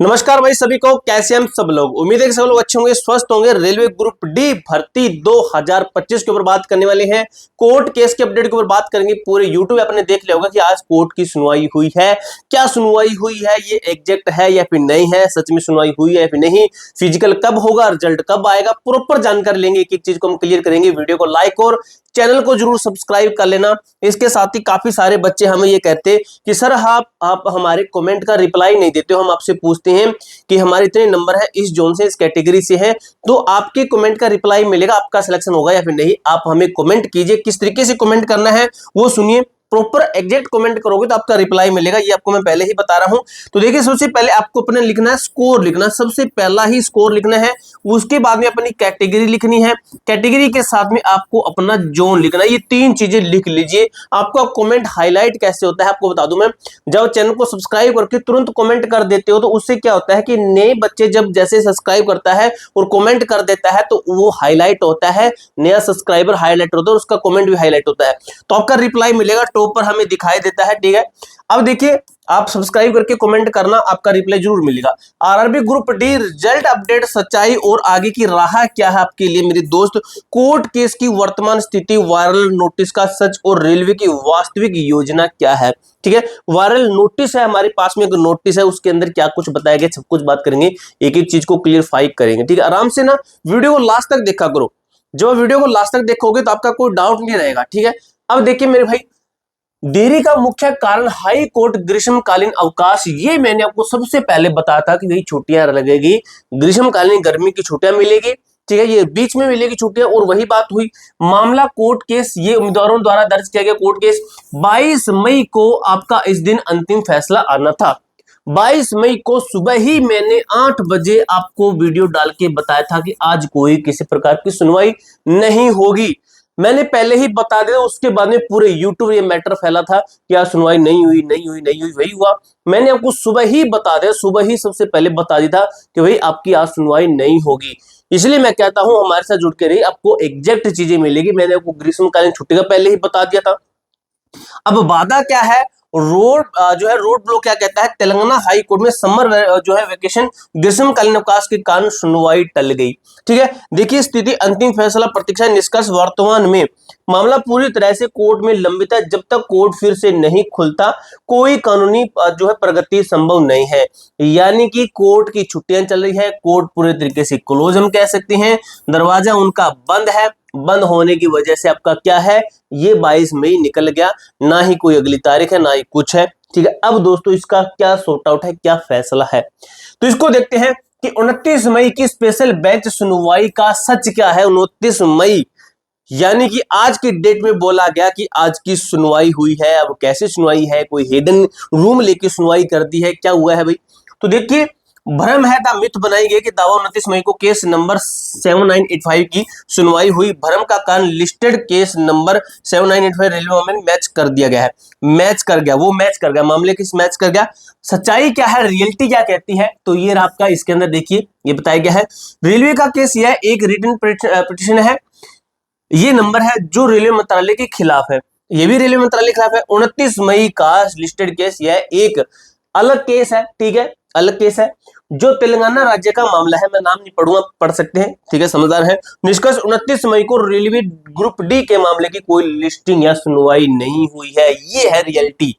नमस्कार भाई सभी को, कैसे हम सब लोग। उम्मीद है कि सब लोग अच्छे होंगे, स्वस्थ होंगे। रेलवे ग्रुप डी भर्ती 2025 के ऊपर बात करने वाले हैं। कोर्ट केस के अपडेट के ऊपर बात करेंगे। पूरे यूट्यूब आपने देख लिया होगा कि आज कोर्ट की सुनवाई हुई है। क्या सुनवाई हुई है, ये एग्जैक्ट है या फिर नहीं है, सच में सुनवाई हुई है या फिर नहीं, फिजिकल कब होगा, रिजल्ट कब आएगा, प्रॉपर जानकारी लेंगे। एक एक चीज को हम क्लियर करेंगे। वीडियो को लाइक और चैनल को जरूर सब्सक्राइब कर लेना। इसके साथ ही काफी सारे बच्चे हमें ये कहते कि सर आप हमारे कमेंट का रिप्लाई नहीं देते हो। हम आपसे पूछते हैं कि हमारे इतने नंबर है, इस जोन से, इस कैटेगरी से है, तो आपके कमेंट का रिप्लाई मिलेगा, आपका सिलेक्शन होगा या फिर नहीं। आप हमें कमेंट कीजिए, किस तरीके से कमेंट करना है वो सुनिए। प्रॉपर एग्जैक्ट कमेंट करोगे तो आपका रिप्लाई मिलेगा, ये आपको मैं पहले ही बता रहा हूं। तो देखिए, सबसे पहले आपको अपने लिखना है स्कोर लिखना, सबसे पहला ही स्कोर लिखना है। उसके बाद में अपनी कैटेगरी लिखनी है। कैटेगरी के साथ में आपको अपना जोन लिखना है। ये तीन चीजें लिख लीजिए। आपका कमेंट हाईलाइट कैसे होता है आपको बता दूं मैं। जब चैनल को सब्सक्राइब करके तुरंत कमेंट कर देते हो तो उससे क्या होता है कि नए बच्चे जब जैसे सब्सक्राइब करता है और कमेंट कर देता है तो वो हाईलाइट होता है, नया सब्सक्राइबर हाईलाइट होता है और उसका कमेंट भी हाईलाइट होता है, तो आपका रिप्लाई मिलेगा, टॉप पर हमें दिखाई देता है। ठीक है, अब देखिए, आप सब्सक्राइब करके कमेंट करना, आपका रिप्लाई जरूर मिलेगा। RRB group D result update, सच्चाई और आगे की राह क्या है आपके लिए मेरे दोस्त। कोर्ट केस की वर्तमान स्थिति, वायरल नोटिस का सच और रेलवे की वास्तविक योजना क्या है। ठीक है, वायरल नोटिस है हमारे पास में, एक नोटिस है, उसके अंदर क्या कुछ बताया गया, सब कुछ बात करेंगे, एक एक चीज को क्लियरफाई करेंगे। ठीक है, आराम से ना वीडियो को लास्ट तक देखा करो। जब वीडियो को लास्ट तक देखोगे तो आपका कोई डाउट नहीं रहेगा। ठीक है, अब देखिए मेरे भाई, देरी का मुख्य कारण हाई कोर्ट ग्रीष्मकालीन अवकाश। ये मैंने आपको सबसे पहले बताया था कि भाई छुट्टियां लगेगी, ग्रीष्मकालीन गर्मी की छुट्टियां मिलेगी। ठीक है, ये बीच में मिलेगी छुट्टियां, और वही बात हुई। मामला कोर्ट केस, ये उम्मीदवारों द्वारा दर्ज किया गया कोर्ट केस। 22 मई को आपका इस दिन अंतिम फैसला आना था। 22 मई को सुबह ही मैंने 8 बजे आपको वीडियो डाल के बताया था कि आज कोई किसी प्रकार की सुनवाई नहीं होगी। मैंने पहले ही बता दिया, उसके बाद में पूरे यूट्यूब ये मैटर फैला था कि आज सुनवाई नहीं हुई नहीं हुई नहीं हुई, वही हुआ। मैंने आपको सुबह ही बता दिया, सुबह ही सबसे पहले बता दिया था कि भाई आपकी आज सुनवाई नहीं होगी। इसलिए मैं कहता हूं हमारे साथ जुड़ के रहिए, आपको एग्जैक्ट चीजें मिलेगी। मैंने आपको ग्रीष्मकालीन छुट्टी का पहले ही बता दिया था। अब वादा क्या है, रोड जो है, रोड ब्लॉक क्या कहता है, तेलंगाना हाई कोर्ट में समर जो है वेकेशन, ग्रीष्मकालीन अवकाश के कारण सुनवाई टल गई। ठीक है, देखिए स्थिति, अंतिम फैसला, प्रतीक्षा, निष्कर्ष। वर्तमान में मामला पूरी तरह से कोर्ट में लंबित है। जब तक कोर्ट फिर से नहीं खुलता कोई कानूनी जो है प्रगति संभव नहीं है। यानी कि कोर्ट की छुट्टियां चल रही है, कोर्ट पूरे तरीके से क्लोज हम कह सकते हैं, दरवाजा उनका बंद है। बंद होने की वजह से आपका क्या है, ये 22 मई निकल गया, ना ही कोई अगली तारीख है ना ही कुछ है। ठीक है, अब दोस्तों इसका क्या सॉर्ट आउट है, क्या फैसला है, तो इसको देखते हैं कि 29 मई की स्पेशल बेंच सुनवाई का सच क्या है। 29 मई यानी कि आज की डेट में बोला गया कि आज की सुनवाई हुई है। अब कैसे सुनवाई है, कोई हिडन रूम लेके सुनवाई कर दी है, क्या हुआ है भाई। तो देखिए, भ्रम है, मिथ बनाई गई कि दावा 29 मई को केस नंबर 7985 की सुनवाई हुई। भ्रम का कारण लिस्टेड केस नंबर 7985 रेलवे में मैच कर दिया गया है। मैच कर गया, वो मैच कर गया, मामले किस मैच कर गया। सच्चाई क्या है, रियलिटी क्या कहती है, तो ये आपका इसके अंदर देखिए ये बताया गया है। रेलवे का केस यह है, एक रिटन पिटिशन है, ये नंबर है जो रेलवे मंत्रालय के खिलाफ है, ये भी रेलवे मंत्रालय के खिलाफ है। 29 मई का लिस्टेड केस यह एक अलग केस है। ठीक है, अलग केस है जो तेलंगाना राज्य का मामला है। मैं नाम नहीं पढ़ूंगा, पढ़ सकते हैं, ठीक है, समझदार है। निष्कर्ष, 29 मई को रेलवे ग्रुप डी के मामले की कोई लिस्टिंग या सुनवाई नहीं हुई है, ये है रियलिटी।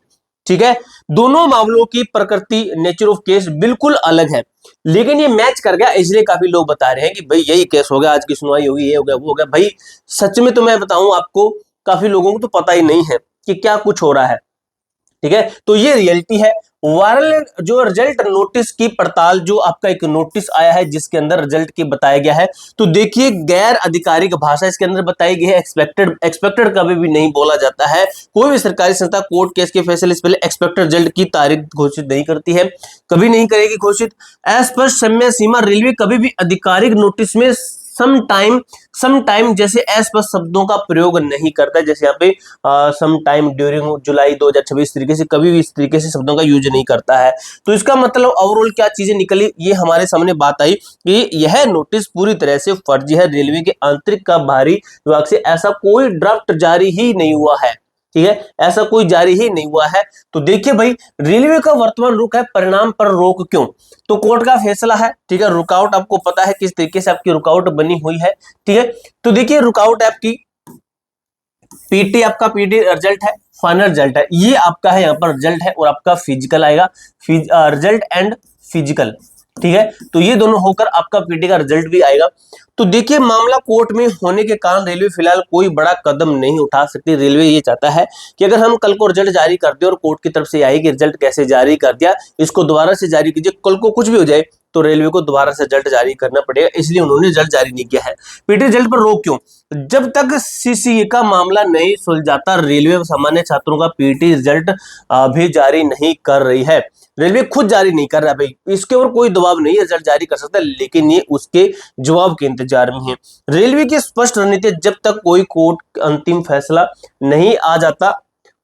ठीक है, दोनों मामलों की प्रकृति, नेचर ऑफ केस बिल्कुल अलग है, लेकिन ये मैच कर गया, इसलिए काफी लोग बता रहे हैं कि भाई यही केस हो गया, आज की सुनवाई होगी, ये हो गया वो हो गया। भाई सच में तो मैं बताऊं आपको, काफी लोगों को तो पता ही नहीं है कि क्या कुछ हो रहा है। ठीक है, तो ये रियलिटी है। वायरल जो रिजल्ट नोटिस की पड़ताल, जो आपका एक नोटिस आया है जिसके अंदर रिजल्ट की बताया गया है, तो देखिए गैर आधिकारिक भाषा इसके अंदर बताई गई है। एक्सपेक्टेड कभी भी नहीं बोला जाता है। कोई भी सरकारी संस्था कोर्ट केस के फैसले से पहले एक्सपेक्टेड रिजल्ट की तारीख घोषित नहीं करती है, कभी नहीं करेगी घोषित। अस्पष्ट समय सीमा, रेलवे कभी भी आधिकारिक नोटिस में सम टाइम जैसे अस्पष्ट शब्दों का प्रयोग नहीं करता है, जैसे यहाँ पे सम टाइम ड्यूरिंग जुलाई 2026 तरीके से कभी भी इस तरीके से शब्दों का यूज नहीं करता है। तो इसका मतलब ओवरऑल क्या चीजें निकली, ये हमारे सामने बात आई कि यह नोटिस पूरी तरह से फर्जी है। रेलवे के आंतरिक का बाहरी विभाग से ऐसा कोई ड्राफ्ट जारी ही नहीं हुआ है। ठीक है, ऐसा कोई जारी ही नहीं हुआ है। तो देखिए भाई, रेलवे का वर्तमान रुख है परिणाम पर रोक क्यों, तो कोर्ट का फैसला है, ठीक है। रुकावट आपको पता है किस तरीके से आपकी रुकावट बनी हुई है, ठीक है। तो देखिए रुकावट आपकी पीटी, आपका पीटी रिजल्ट है, फाइनल रिजल्ट है, ये आपका है यहाँ पर रिजल्ट है, और आपका फिजिकल आएगा, रिजल्ट एंड फिजिकल, ठीक है। तो ये दोनों होकर आपका पीटी का रिजल्ट भी आएगा। तो देखिए मामला कोर्ट में होने के कारण रेलवे फिलहाल कोई बड़ा कदम नहीं उठा सकती। रेलवे ये चाहता है कि अगर हम कल को रिजल्ट जारी कर दे और कोर्ट की तरफ से आई कि रिजल्ट कैसे जारी कर दिया, इसको दोबारा से जारी कीजिए, कल को कुछ भी हो जाए तो रेलवे को दोबारा से रिजल्ट जारी करना पड़ेगा, इसलिए उन्होंने रिजल्ट जारी नहीं किया है। पीटी रिजल्ट पर रोक क्यों, जब तक सीसीए का मामला नहीं सुलझाता रेलवे सामान्य छात्रों का पीटी रिजल्ट भी जारी नहीं कर रही है। रेलवे खुद जारी नहीं कर रहा भाई, इसके ऊपर कोई दबाव नहीं है, रिजल्ट जारी कर सकता है, लेकिन ये उसके जवाब के इंतजार में है। रेलवे की स्पष्ट रणनीति, जब तक कोई कोर्ट अंतिम फैसला नहीं आ जाता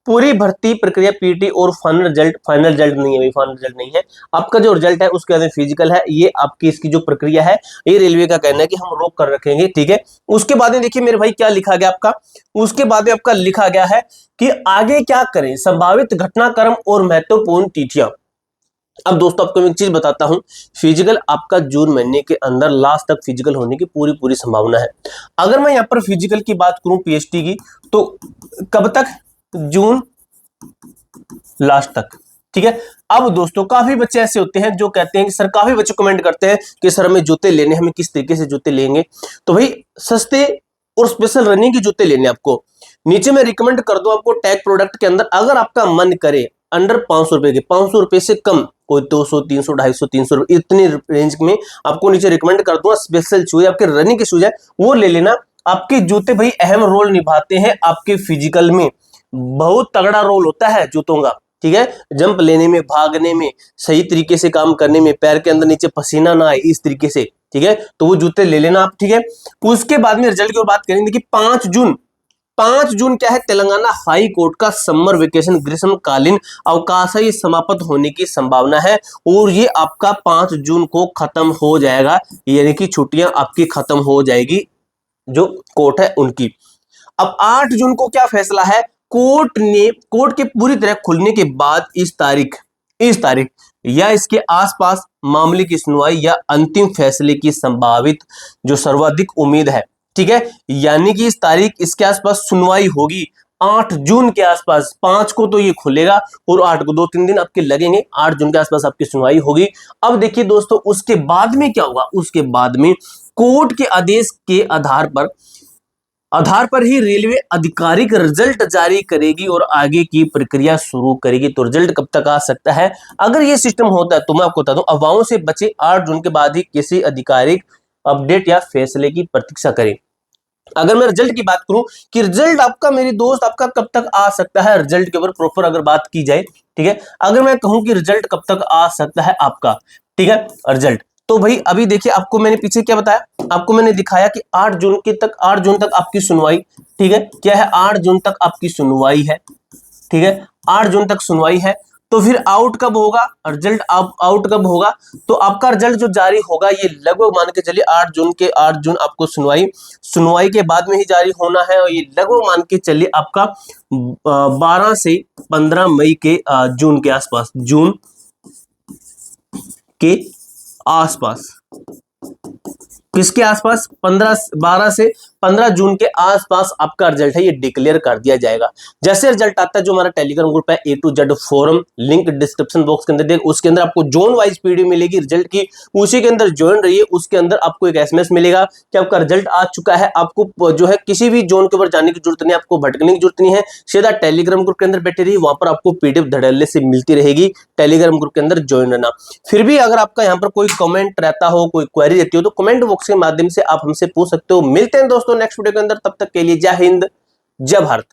पूरी भर्ती प्रक्रिया पीटी और फाइनल रिजल्ट नहीं है भाई, फाइनल रिजल्ट नहीं है आपका, जो रिजल्ट है उसके बाद फिजिकल है, ये आपकी इसकी जो प्रक्रिया है ये रेलवे का कहना है कि हम रोक कर रखेंगे, ठीक है। उसके बाद में देखिए मेरे भाई क्या लिखा गया आपका, उसके बाद में आपका लिखा गया है कि आगे क्या करें, संभावित घटनाक्रम और महत्वपूर्ण तिथियां। अब दोस्तों आपको मैं एक चीज बताता हूं, फिजिकल आपका जून महीने के अंदर लास्ट तक फिजिकल होने की पूरी संभावना है। अगर मैं यहाँ पर फिजिकल की बात करूं पीएचडी की, तो कब तक, जून लास्ट तक, ठीक है। अब दोस्तों काफी बच्चे ऐसे होते हैं जो कहते हैं कि सर, काफी बच्चे कमेंट करते हैं कि सर हमें जूते लेने, हमें किस तरीके से जूते लेंगे, तो भाई सस्ते और स्पेशल रनिंग के जूते लेने आपको, नीचे मैं रिकमेंड कर दूं आपको टैग प्रोडक्ट के अंदर, अगर आपका मन करे अंडर 500 रुपए के, 500 रुपए से कम, कोई 200 300 250 300 रुपए इतनी रेंज में आपको नीचे रिकमेंड कर दूंगा, स्पेशल शूज आपके रनिंग के शूज है वो ले लेना। आपके जूते भाई अहम रोल निभाते हैं आपके फिजिकल में, बहुत तगड़ा रोल होता है जूतों का, ठीक है। जंप लेने में, भागने में, सही तरीके से काम करने में, पैर के अंदर नीचे पसीना ना आए इस तरीके से, ठीक है। तो वो जूते ले लेना आप, ठीक है। उसके बाद में रिजल्ट की बात करेंगे कि 5 जून क्या है, तेलंगाना हाई कोर्ट का समर वेकेशन ग्रीष्मकालीन अवकाश है, ये समाप्त होने की संभावना है, और ये आपका 5 जून को खत्म हो जाएगा, यानी कि छुट्टियां आपकी खत्म हो जाएगी जो कोर्ट है उनकी। अब 8 जून को क्या फैसला है, कोर्ट के पूरी तरह खुलने के बाद इस तारीख या इसके आसपास मामले की सुनवाई या अंतिम फैसले की संभावित जो सर्वाधिक उम्मीद है, ठीक है। यानी कि इस तारीख, इसके आसपास सुनवाई होगी 8 जून के आसपास, 5 को तो ये खुलेगा और 8 को 2-3 दिन आपके लगेंगे, 8 जून के आसपास आपकी सुनवाई होगी। अब देखिए दोस्तों उसके बाद में क्या होगा, उसके बाद में कोर्ट के आदेश के आधार पर ही रेलवे आधिकारिक रिजल्ट जारी करेगी और आगे की प्रक्रिया शुरू करेगी। तो रिजल्ट कब तक आ सकता है, अगर ये सिस्टम होता है तो मैं आपको बता दूं, अफवाहों से बचे, 8 जून के बाद ही किसी आधिकारिक अपडेट या फैसले की प्रतीक्षा करें। अगर मैं रिजल्ट की बात करूं कि रिजल्ट आपका मेरे दोस्त आपका कब तक आ सकता है, रिजल्ट के ऊपर प्रॉपर अगर बात की जाए, ठीक है। अगर मैं कहूं कि रिजल्ट कब तक आ सकता है आपका, ठीक है, रिजल्ट, तो भाई अभी देखिए आपको मैंने पीछे क्या बताया, आपको मैंने दिखाया कि 8 जून तक आपकी सुनवाई, ठीक है, क्या है, 8 जून तक आपकी सुनवाई है, ठीक है, 8 जून तक सुनवाई है। तो फिर आउट कब होगा, रिजल्ट आउट कब होगा, तो आपका रिजल्ट जो जारी होगा ये लगभग मान के चलिए 8 जून आपको सुनवाई के बाद में ही जारी होना है, और ये लगभग मान के चलिए आपका 12 से 15 मई के जून के आसपास, जून के आसपास, किसके आसपास, 12 से 15 जून के आसपास आपका रिजल्ट है ये डिक्लेयर कर दिया जाएगा। जैसे रिजल्ट आता है, जो हमारा टेलीग्राम ग्रुप है A to Z forum, link description box के अंदर देख, उसके अंदर आपको जोन वाइज पीडीएफ मिलेगी रिजल्ट की, उसी के अंदर ज्वाइन रहिए, उसके अंदर आपको एक एसएमएस मिलेगा कि आपका रिजल्ट आ चुका है। आपको जो है किसी भी जोन के ऊपर जाने की जरूरत नहीं, आपको भटकने की जरूरत नहीं है, सीधा टेलीग्राम ग्रुप के अंदर बैठे रहिए, वहां पर आपको पीडीएफ धड़ल्ले से मिलती रहेगी, टेलीग्राम ग्रुप के अंदर ज्वाइन रहना। फिर भी अगर आपका यहाँ पर कोई कमेंट रहता हो, कोई क्वेरी रहती हो, तो कमेंट बॉक्स के माध्यम से आप हमसे पूछ सकते हो। मिलते हैं दोस्तों नेक्स्ट वीडियो के अंदर, तब तक के लिए जय हिंद, जय भारत।